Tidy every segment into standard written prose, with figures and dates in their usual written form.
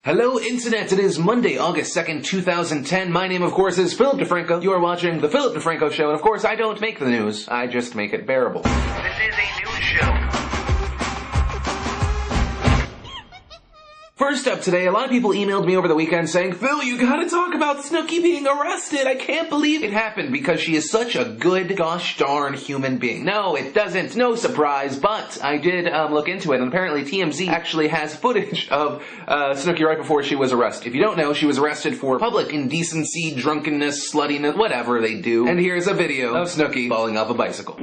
Hello, Internet. It is Monday, August 2nd, 2010. My name, of course, is Philip DeFranco. You are watching The Philip DeFranco Show, and of course, I don't make the news. I just make it bearable. This is a news show. First up today, a lot of people emailed me over the weekend saying, Phil, you gotta talk about Snooki being arrested. I can't believe it happened because she is such a good, gosh darn human being. No, it doesn't. No surprise. But I did look into it, and apparently TMZ actually has footage of Snooki right before she was arrested. If you don't know, she was arrested for public indecency, drunkenness, sluttiness, whatever they do. And here's a video of Snooki falling off a bicycle.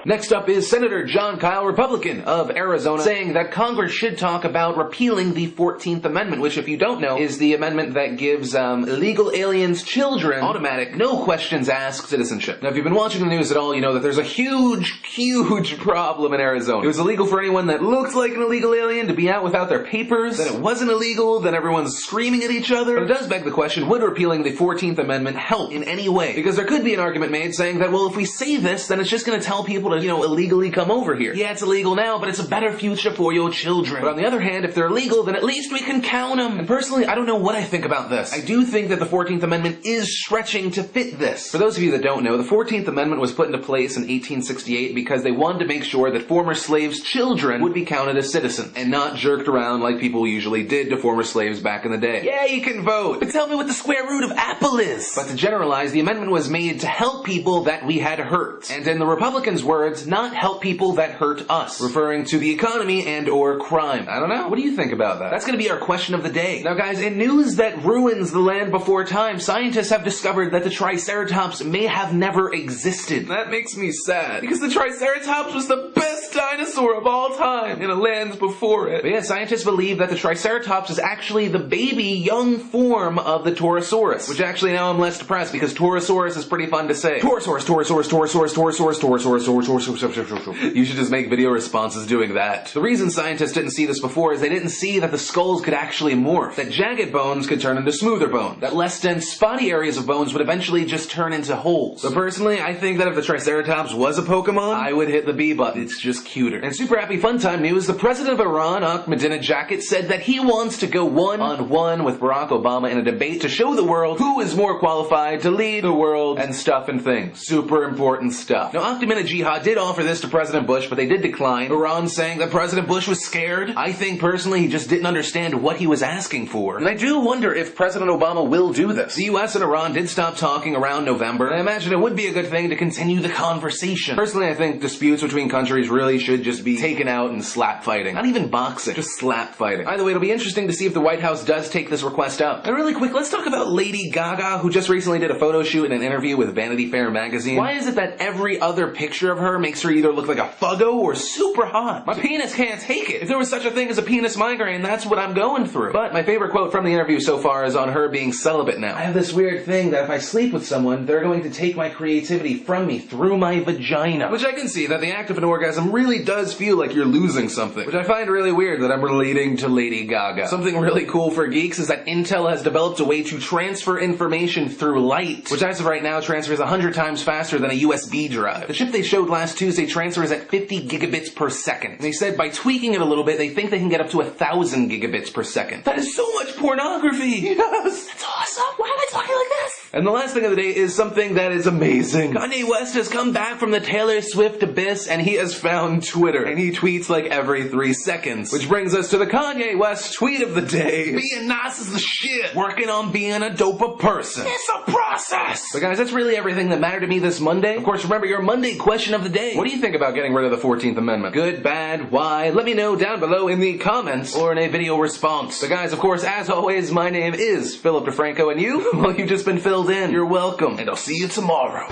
Next up is Senator John Kyle, Republican of Arizona, saying that Congress should talk about repealing the 14th Amendment, which, if you don't know, is the amendment that gives illegal aliens children automatic, no questions asked citizenship. Now, if you've been watching the news at all, you know that there's a huge problem in Arizona. It was illegal for anyone that looked like an illegal alien to be out without their papers, then it wasn't illegal, then everyone's screaming at each other. But it does beg the question, would repealing the 14th Amendment help in any way? Because there could be an argument made saying that, well, if we say this, then it's just going to tell people to illegally come over here. Yeah, it's illegal now, but it's a better future for your children. But on the other hand, if they're illegal, then at least we can count them. And personally, I don't know what I think about this. I do think that the 14th Amendment is stretching to fit this. For those of you that don't know, the 14th Amendment was put into place in 1868 because they wanted to make sure that former slaves' children would be counted as citizens and not jerked around like people usually did to former slaves back in the day. Yeah, you can vote, but tell me what the square root of apple is. But to generalize, the amendment was made to help people that we had hurt. And in the Republicans' words, not help people that hurt us, referring to the economy and or crime. I don't know. What do you think about that? That's going to be our question of the day. Now, guys, in news that ruins the land before time, scientists have discovered that the Triceratops may have never existed. That makes me sad, because the Triceratops was the best dinosaur of all time in a land before it. But yeah, scientists believe that the Triceratops is actually the baby young form of the Torosaurus, which actually now I'm less depressed because Torosaurus is pretty fun to say. Torosaurus. You should just make video responses doing that. The reason scientists didn't see this before is they didn't see that the skulls could actually morph, that jagged bones could turn into smoother bones, that less dense spotty areas of bones would eventually just turn into holes. So personally, I think that if the Triceratops was a Pokemon, I would hit the B button. It's just cuter. And super happy fun time news, the president of Iran, Ahmadinejad, said that he wants to go one-on-one with Barack Obama in a debate to show the world who is more qualified to lead the world and stuff and things. Super important stuff. Now, Ahmadinejad did offer this to President Bush, but they did decline. Iran saying that President Bush was scared. I think personally he just didn't understand what he was asking for. And I do wonder if President Obama will do this. The US and Iran did stop talking around November, and I imagine it would be a good thing to continue the conversation. Personally, I think disputes between countries really should just be taken out in slap fighting. Not even boxing, just slap fighting. Either way, it'll be interesting to see if the White House does take this request up. And really quick, let's talk about Lady Gaga, who just recently did a photo shoot and an interview with Vanity Fair magazine. Why is it that every other picture of her makes her either look like a fuggo or super hot? My penis can't take it. If there was such a thing as a penis migraine, that's what I'm going through. But my favorite quote from the interview so far is on her being celibate now. I have this weird thing that if I sleep with someone, they're going to take my creativity from me through my vagina. Which I can see that the act of an orgasm really does feel like you're losing something. Which I find really weird that I'm relating to Lady Gaga. Something really cool for geeks is that Intel has developed a way to transfer information through light, which as of right now transfers 100 times faster than a USB drive. The chip they showed last Tuesday transfers at 50 gigabits per second. And they said by tweaking it a little bit, they think they can get up to 1,000 gigabits per second. That is so much pornography! Yes! That's awesome! Why am I talking like this? And the last thing of the day is something that is amazing. Kanye West has come back from the Taylor Swift abyss and he has found Twitter. And he tweets like every 3 seconds. Which brings us to the Kanye West tweet of the day. Being nice is the shit. Working on being a doper person. It's a process! But guys, that's really everything that mattered to me this Monday. Of course, remember your Monday question of the day. What do you think about getting rid of the 14th Amendment? Good, bad, why? Let me know down below in the comments or in a video response. But guys, of course, as always, my name is Philip DeFranco, and you? Well, you've just been filled in. You're welcome, and I'll see you tomorrow.